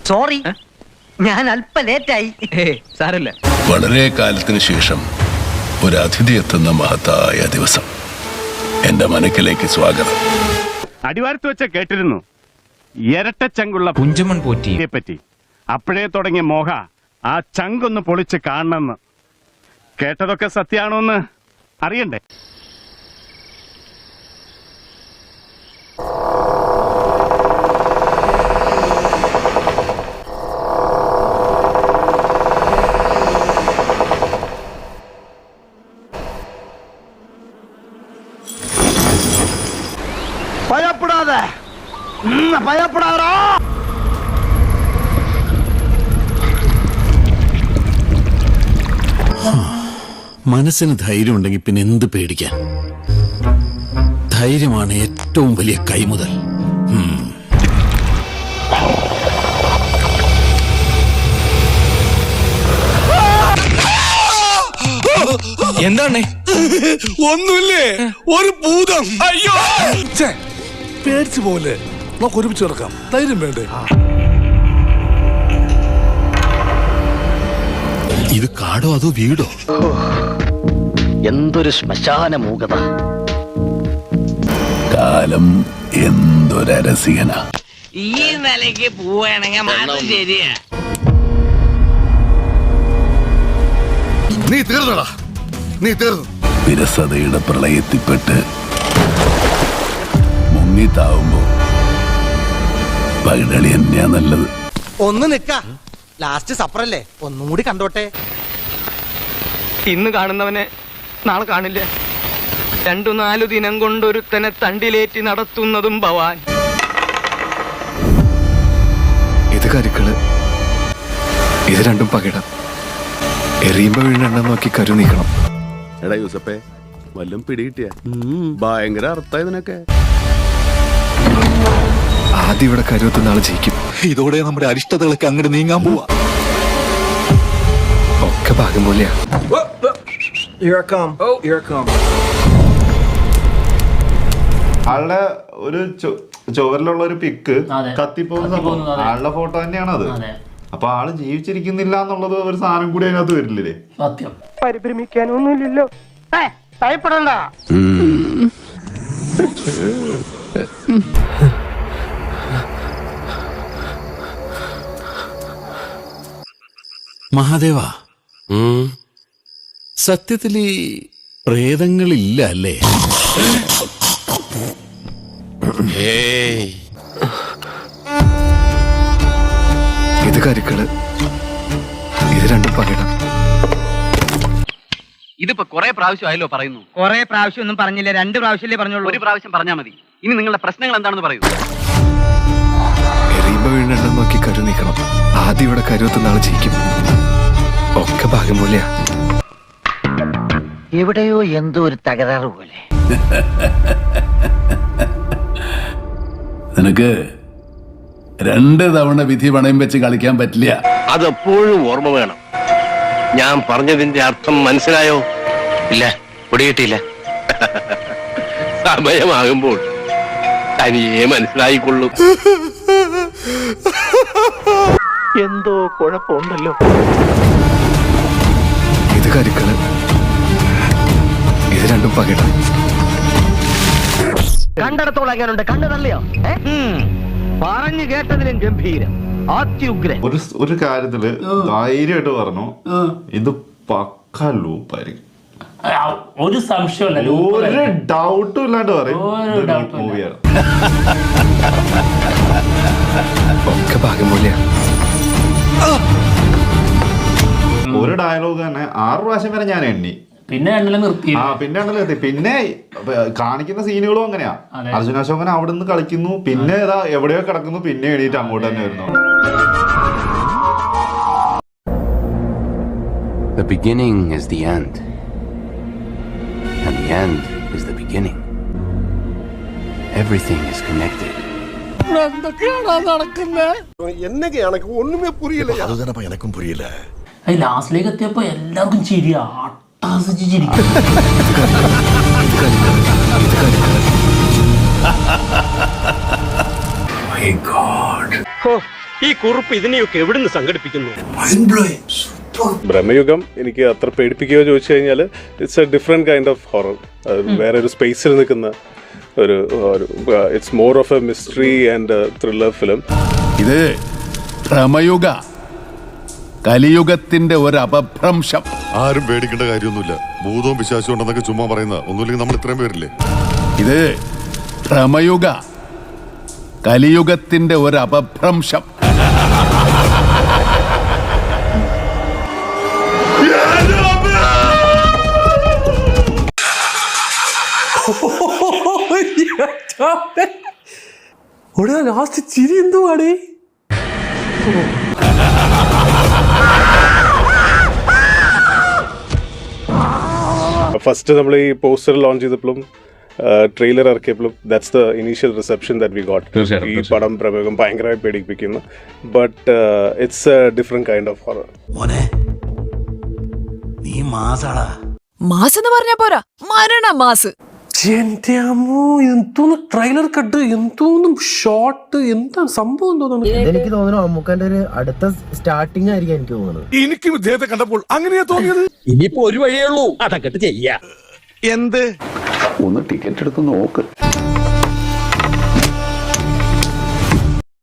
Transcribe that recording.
Sorry, ഞാൻ അല്പം ലേറ്റായി. സാരല്ല. വളരെ കാലത്തിന് ശേഷം ഒരു അതിഥി എത്തുന്ന മഹത്തായ ദിവസം. എന്റെ മനക്കിലേക്ക് സ്വാഗതം. അടിവാരത്ത് വെച്ച കേട്ടിരുന്നു ഇരട്ടച്ചങ്കുള്ള കുഞ്ചമൺ പോറ്റിയെ പറ്റി. അപ്പോഴേ തുടങ്ങിയ മോഹ ആ ചങ്കൊന്ന് പൊളിച്ച് കാണണമെന്ന്. കേട്ടതൊക്കെ സത്യാണോന്ന് അറിയണ്ടേ? ഭയപ്പെടാതെ, ഭയപ്പെടാതാ. മനസ്സിന് ധൈര്യം ഉണ്ടെങ്കിൽ പിന്നെ എന്ത് പേടിക്കാൻ? ധൈര്യമാണ് ഏറ്റവും വലിയ കൈമുതൽ. എന്താണ്? ഒന്നുമില്ലേ, ഒരു ഭൂതം. അയ്യോ, പേടിച്ചു പോലെ. നമുക്ക് ഒരുമിച്ച് കിടക്കാം. ധൈര്യം വേണ്ടേ? ഇത് കാടോ അതോ വീടോ? എന്തൊരു ശ്മശാന മൂകത. കാലം എന്തൊരരസികന. ഈ നിലയ്ക്ക് പോവാണെങ്കിൽ മാത്രം ശരിയാ. നീ തീർന്നടാ, നീ തീർന്നു. വിരസതയുടെ പ്രളയത്തിൽപ്പെട്ട് മുങ്ങിത്താവുമ്പോ പൈതളി തന്നെയാ നല്ലത്. ഒന്ന് നിക്ക, ലാസ്റ്റ് സപ്പറല്ലേ, ഒന്നും കൂടി കണ്ടോട്ടെ. ഇന്ന് കാണുന്നവനെ നാളെ കാണില്ല. 2-4 ദിനം കൊണ്ടൊരുത്തനെ തണ്ടിലേറ്റി നടത്തുന്നതും ഭവാൻ. ഇത് കരുക്കള്, ഇത് രണ്ടും പകിടം. എറിയുമ്പോ വീണെണ്ണം നോക്കി കരു നീക്കണം. എടാ യൂസപ്പേ, വല്ലതും പിടികിട്ടിയ? ഭയങ്കര അർത്ഥം ഇതിനൊക്കെ. ആദ്യം ഇവിടെ കരുവത്തുന്ന ആള് ജയിക്കും. ഇതോടെ നമ്മുടെ അരിഷ്ടതകളൊക്കെ അങ്ങോട്ട് നീങ്ങാൻ പോവാ. ഒക്കെ ഭാഗം പോലെയാ. ആളുടെ ഒരു ചുവരിലുള്ള ഒരു പിക്ക് കത്തിപ്പോകുന്ന ആളുടെ ഫോട്ടോ തന്നെയാണ് അത്. അപ്പൊ ആള് ജീവിച്ചിരിക്കുന്നില്ല എന്നുള്ളത് ഒരു സാധനം കൂടി അതിനകത്ത് വരില്ലേ? സത്യം. പരിഭ്രമിക്കാനൊന്നുമില്ലല്ലോ, ഭയപ്പെടണ്ട. മഹാദേവ, സത്യത്തിൽ ഈ പ്രേതങ്ങളില്ല അല്ലേ? ഇത് കരുക്കള്, ഇത് രണ്ടും പകിടം. ഇതിപ്പോ കുറെ പ്രാവശ്യമായല്ലോ പറയുന്നു. കൊറേ പ്രാവശ്യം ഒന്നും പറഞ്ഞില്ല, 2 പ്രാവശ്യമല്ലേ പറഞ്ഞോളൂ. ഒരു പ്രാവശ്യം പറഞ്ഞാൽ മതി. ഇനി നിങ്ങളുടെ പ്രശ്നങ്ങൾ എന്താണെന്ന് പറയൂ. എറിയുമ്പോ വീണെണ്ണം നോക്കി കരു നീക്കണം. ആദ്യം ഇവിടെ കരുവത്തുന്ന ആള് ജയിക്കും. ഒക്കെ ഭാഗം പോലെയാ. എവിടെയോ എന്തോ ഒരു തകരാറ് പോലെ. നിനക്ക് 2 തവണ വിധി പണയം വെച്ച് കളിക്കാൻ പറ്റില്ല. അതെപ്പോഴും ഓർമ്മ വേണം. ഞാൻ പറഞ്ഞതിന്റെ അർത്ഥം മനസ്സിലായോ? ഇല്ല, പിടികിട്ടിയില്ല. സമയമാകുമ്പോൾ തനിയെ മനസ്സിലായിക്കൊള്ളും. എന്തോ കുഴപ്പമുണ്ടല്ലോ. ഇത് കരുക്കള്, ഇത് രണ്ടും പകിടം. കണ്ടിടത്തോളം എങ്ങനെയുണ്ട്? കണ്ടു തള്ളിയോ? പറഞ്ഞു കേട്ടതിലും ഗംഭീരം, അത്യുഗ്രൻ. ഒരു കാര്യത്തില് ധൈര്യമായിട്ട് പറഞ്ഞു, ഇത് പക്ക ലൂപ്പായിരിക്കും. ഒരു സംശയമല്ല, ഒരു ഡൗട്ടും ഇല്ലാണ്ട് പറയും മൂവിയാണ്. ഒക്കെ ഭാഗം പോലെയാ. ഒരു ഡയലോഗ് തന്നെ 6 പ്രാവശ്യം വരെ ഞാൻ എണ്ണി. പിന്നെ നിർത്തി. പിന്നെ കാണിക്കുന്ന സീനുകളും അങ്ങനെയാ. അർജുനാശോകൻ അവിടെ നിന്ന് കളിക്കുന്നു, പിന്നെ ഇതാ എവിടെയോ കിടക്കുന്നു, പിന്നെ എണീറ്റ് അങ്ങോട്ട് തന്നെ വരുന്നു. The beginning is the end, and the end is the beginning. Everything is connected. ഒന്നുമേ പുരിയില്ല. അത് തന്നെ എനക്കും പുരിയില്ല. ലാസ്റ്റിലേക്ക് എത്തിയപ്പോ എല്ലാവർക്കും ചിരിയാ, അട്ടാസിച്ച് ചിരിക്കും. ഈ കുറിപ്പ് ഇതിനെയൊക്കെ എവിടുന്ന് സംഘടിപ്പിക്കുന്നു? ബ്രഹ്മയുഗം എനിക്ക് അത്ര പേടിപ്പിക്കുകയോ ചോദിച്ചു കഴിഞ്ഞാൽ it's a different kind of horror. വേറെ ഒരു സ്പേസിൽ നിൽക്കുന്ന ഒരു it's more of A mystery and thriller film. ഇത് ഭ്രമയുഗ, കലിയുഗത്തിന്റെ ഒരു അപഭ്രംശം. ആരും പേടിക്കേണ്ട കാര്യമൊന്നുമില്ല. ഭൂതവും വിശ്വാസവും ഉണ്ടെന്നൊക്കെ ചുമ്മാ പറയുന്ന ഒന്നുമില്ലെങ്കിൽ നമ്മൾ ഇത്രയും പേരില്ലേ. ഇത് ഭ്രമയുഗ, കലിയുഗത്തിന്റെ ഒരു അപഭ്രംശം. ലാസ്റ്റ് ചിരി എന്തുവാടേ? ഫസ്റ്റ് നമ്മൾ ഈ പോസ്റ്റർ ലോഞ്ച് ചെയ്തപ്പോഴും ട്രെയിലർ ഇറക്കിയപ്പോഴും that's the initial reception that we got. ഈ പടം പ്രമേയം ഭയങ്കരമായി പേടിപ്പിക്കുന്നു. But it's a different kind of horror. നീ മാസാടാ. മാസ് എന്ന് പറഞ്ഞാ പോരാ, മരണ മാസ്. എന്റെ അമ്മോ, എന്തോന്ന് ട്രെയിലർ കട്ട്, എന്തോന്നും ഷോട്ട്, എന്താ സംഭവം തോന്നുന്നു. എനിക്ക് തോന്നുന്നു അമ്മുക്കന്റെ ഒരു അടുത്ത സ്റ്റാർട്ടിംഗ് ആയിരിക്കും എനിക്ക് തോന്നുന്നത്. എനിക്കും ഇദ്ദേഹത്തെ കണ്ടപ്പോൾ അങ്ങനെയാ തോന്നിയത്. ഇനിയിപ്പോ ഒരു വഴിയേ ഉള്ളൂ, അതൊക്കെ ചെയ്യാ. ഒന്ന് ടിക്കറ്റ് എടുത്ത് നോക്ക്.